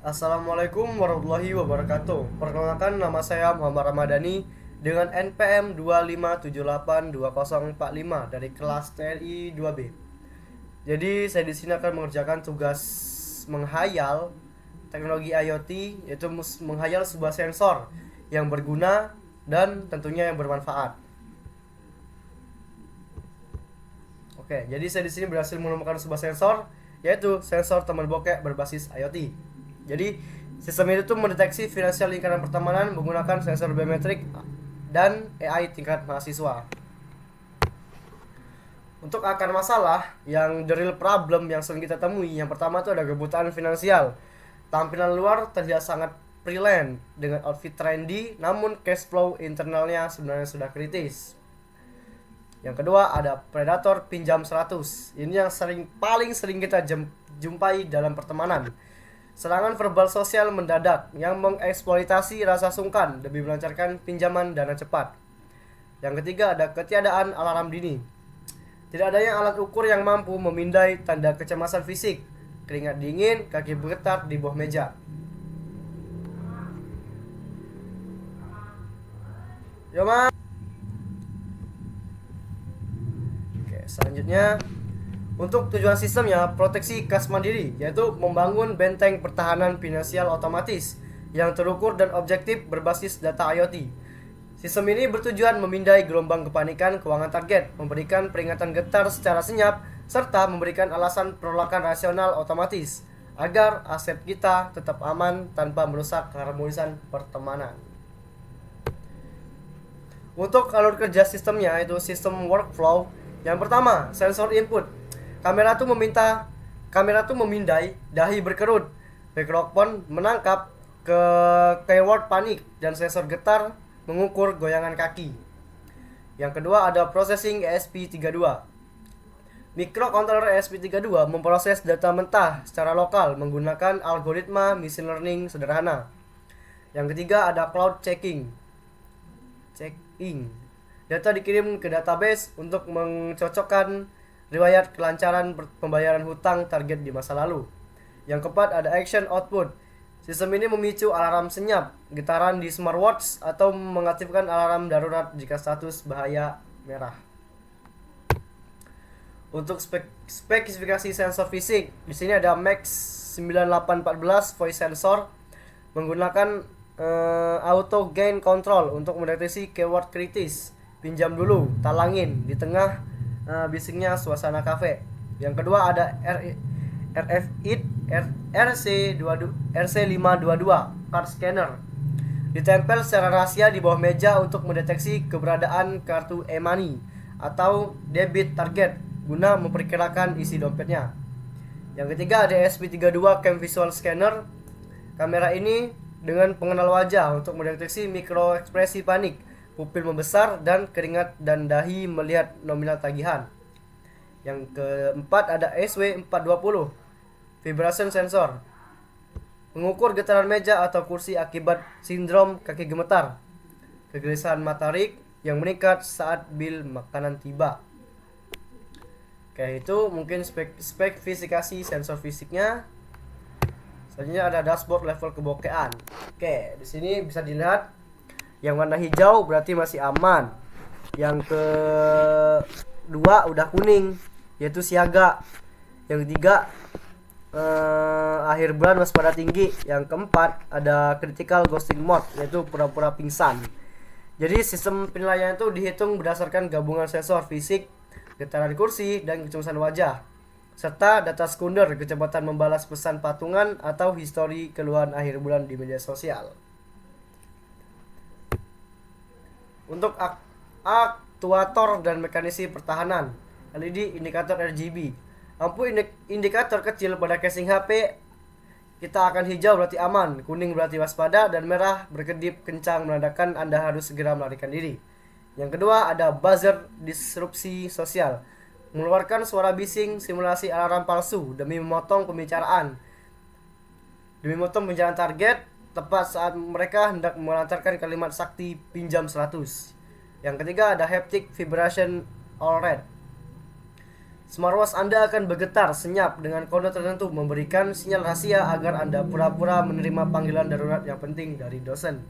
Assalamualaikum warahmatullahi wabarakatuh. Perkenalkan, nama saya Muhammad Ramadhani dengan NPM 25782045 dari kelas TNI 2B. Jadi saya di sini akan mengerjakan tugas menghayal teknologi IoT, yaitu menghayal sebuah sensor yang berguna dan tentunya yang bermanfaat. Oke, jadi saya di sini berhasil menemukan sebuah sensor, yaitu sensor teman bokeh berbasis IoT. Jadi sistem itu tuh mendeteksi finansial lingkaran pertemanan menggunakan sensor biometrik dan AI tingkat mahasiswa. Untuk akar masalah yang the real problem yang sering kita temui, yang pertama itu ada kebutuhan finansial. Tampilan luar terlihat sangat freelance dengan outfit trendy, namun cash flow internalnya sebenarnya sudah kritis. Yang kedua ada predator pinjam 100. Ini yang paling sering kita jumpai dalam pertemanan. Serangan verbal sosial mendadak yang mengeksploitasi rasa sungkan demi melancarkan pinjaman dana cepat. Yang ketiga ada ketiadaan alarm dini. Tidak adanya alat ukur yang mampu memindai tanda kecemasan fisik, keringat dingin, kaki bergetar di bawah meja. Yo, Ma. Oke, selanjutnya untuk tujuan sistemnya, proteksi kas mandiri, yaitu membangun benteng pertahanan finansial otomatis yang terukur dan objektif berbasis data IoT. Sistem ini bertujuan memindai gelombang kepanikan keuangan target, memberikan peringatan getar secara senyap, serta memberikan alasan penolakan rasional otomatis agar aset kita tetap aman tanpa merusak keharmonisan pertemanan. Untuk alur kerja sistemnya, itu sistem workflow. Yang pertama, sensor input. Kamera tuh memindai dahi berkerut. Microphone menangkap ke keyword panik dan sensor getar mengukur goyangan kaki. Yang kedua ada processing ESP32. Microcontroller ESP32 memproses data mentah secara lokal menggunakan algoritma machine learning sederhana. Yang ketiga ada cloud checking. Data dikirim ke database untuk mencocokkan riwayat kelancaran pembayaran hutang target di masa lalu. Yang keempat ada action output. Sistem ini memicu alarm senyap, getaran di smartwatch atau mengaktifkan alarm darurat jika status bahaya merah. Untuk spesifikasi sensor fisik, di sini ada Max 9814 voice sensor menggunakan auto gain control untuk mendeteksi keyword kritis. Pinjam dulu, talangin di tengah bisiknya suasana kafe. Yang kedua ada RFID RC522 card scanner. Ditempel secara rahasia di bawah meja untuk mendeteksi keberadaan kartu e-money atau debit target guna memperkirakan isi dompetnya. Yang ketiga ada SP32 Cam Visual Scanner. Kamera ini dengan pengenal wajah untuk mendeteksi mikro ekspresi panik, pupil membesar, dan keringat dan dahi melihat nominal tagihan. Yang keempat ada SW420 Vibration Sensor, mengukur getaran meja atau kursi akibat sindrom kaki gemetar, kegelisahan matarik yang meningkat saat bil makanan tiba. Oke, itu mungkin spesifikasi sensor fisiknya. Selanjutnya ada dashboard level kebokehan. Oke, di sini bisa dilihat yang warna hijau berarti masih aman. Yang kedua udah kuning, yaitu siaga. Yang ketiga akhir bulan waspada tinggi. Yang keempat ada critical ghosting mode, yaitu pura-pura pingsan. Jadi sistem penilaian itu dihitung berdasarkan gabungan sensor fisik, getaran kursi, dan kecemasan wajah, serta data sekunder, kecepatan membalas pesan patungan, atau histori keluhan akhir bulan di media sosial. Untuk aktuator dan mekanisme pertahanan, LED indikator RGB. Lampu indikator kecil pada casing HP kita akan hijau berarti aman, kuning berarti waspada, dan merah berkedip kencang menandakan Anda harus segera melarikan diri. Yang kedua ada buzzer disrupsi sosial, mengeluarkan suara bising simulasi alarm palsu demi memotong pembicaraan target tepat saat mereka hendak melancarkan kalimat sakti pinjam 100. Yang ketiga ada haptic vibration all red. Smartwatch Anda akan bergetar senyap dengan kode tertentu, memberikan sinyal rahasia agar Anda pura-pura menerima panggilan darurat yang penting dari dosen.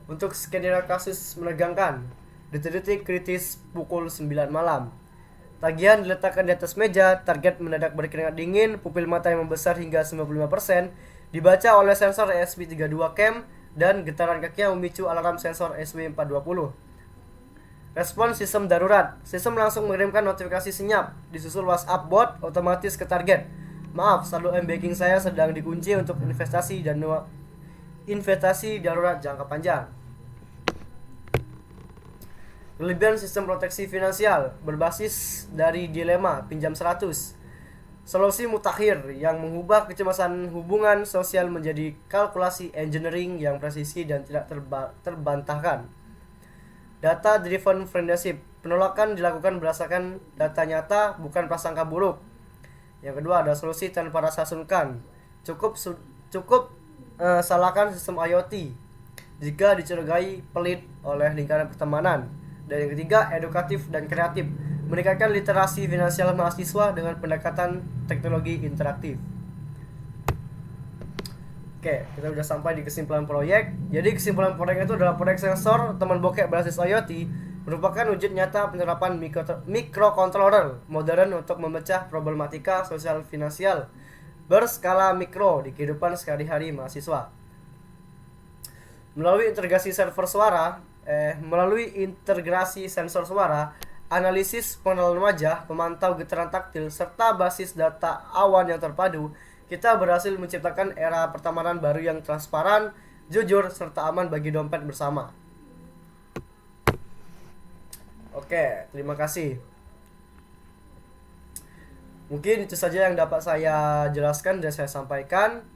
Untuk skenario kasus menegangkan, detik-detik kritis pukul 9 malam. Tagihan diletakkan di atas meja, target mendadak berkeringat dingin, pupil mata yang membesar hingga 95%, dibaca oleh sensor ESP32 Cam, dan getaran kaki yang memicu alarm sensor SW420. Respon sistem darurat. Sistem langsung mengirimkan notifikasi senyap, disusul WhatsApp bot otomatis ke target. Maaf, saldo M-Banking saya sedang dikunci untuk investasi dan investasi darurat jangka panjang. Kelebihan sistem proteksi finansial berbasis dari dilema pinjam 100. Solusi mutakhir yang mengubah kecemasan hubungan sosial menjadi kalkulasi engineering yang presisi dan tidak terbantahkan. Data driven friendship. Penolakan dilakukan berdasarkan data nyata, bukan prasangka buruk. Yang kedua ada solusi tanpa rasa sungkan. Cukup salahkan sistem IoT jika dicurigai pelit oleh lingkaran pertemanan. Dan yang ketiga edukatif dan kreatif. Meningkatkan literasi finansial mahasiswa dengan pendekatan teknologi interaktif. Oke, kita udah sampai di kesimpulan proyek. Jadi kesimpulan proyek itu adalah proyek sensor teman bokek berbasis IoT merupakan wujud nyata penerapan microcontroller modern untuk memecah problematika sosial finansial berskala mikro di kehidupan sehari-hari mahasiswa. Melalui integrasi sensor suara, analisis pengenalan wajah, pemantau getaran taktil, serta basis data awan yang terpadu, kita berhasil menciptakan era pertemanan baru yang transparan, jujur, serta aman bagi dompet bersama. Oke, terima kasih. Mungkin itu saja yang dapat saya jelaskan dan saya sampaikan.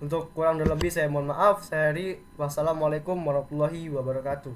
Untuk kurang dan lebih saya mohon maaf. Saya Heri. Wassalamualaikum warahmatullahi wabarakatuh.